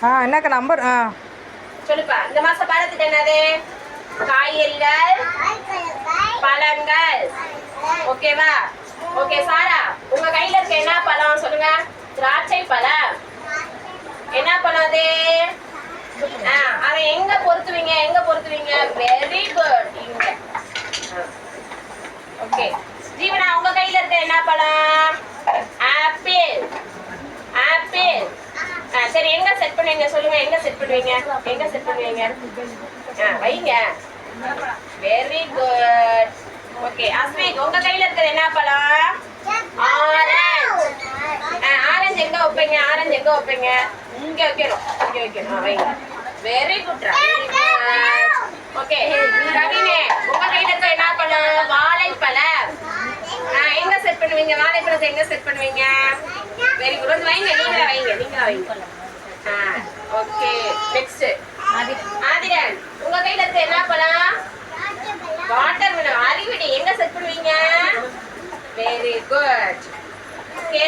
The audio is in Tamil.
என்னக்கா நம்பர் சொல்லுப்பா. இந்த மாசம் பாடத்துக்கு என்னது? காய்கறிகள், பழங்கள். ஓகேவா? ஓகே சாரா, உங்க கையில இருக்க என்ன பழம் சொல்லுங்க? திராட்சை பழம். என்ன பழம் அது? அதை எங்க பொறுத்துவீங்க? எங்க பொறுத்துவீங்க? Very good. இங்க. ஓகே ஜீவனா, உங்க கையில இருக்க என்ன பழம்? ஆப்பிள். ஆப்பிள். சரி, எங்க செட் பண்ணுவீங்க சொல்லுங்க? எங்க செட் பண்ணுவீங்க? எங்க செட் பண்ணுவீங்க? வைங்க. Very good. ஓகே அஸ்மித், உங்க கையில இருக்கிறது என்ன பழம்? ஆரஞ்சு. ஆரஞ்சு எங்க வைப்பீங்க? ஆரஞ்சு எங்க வைப்பீங்க? இங்க வைக்கணும். இங்க வைக்கணும். வைங்க. Very good. ஓகே கவினே, உங்க கையில இருக்க என்ன பழம்? வாழைப்பழம். எங்க செட் பண்ணுவீங்க? வாழைப்பழத்தை எங்க செட் பண்ணுவீங்க? Very good. வைங்க, நீங்களா வைங்க. நீங்களா வைங்க. ஓகே நெக்ஸ்ட் ஆதிரன், உங்க கையில இருக்க என்ன பழம்? Water melon. அறிவிடி எங்க செட் பண்ணுவீங்க? Very good. ஓகே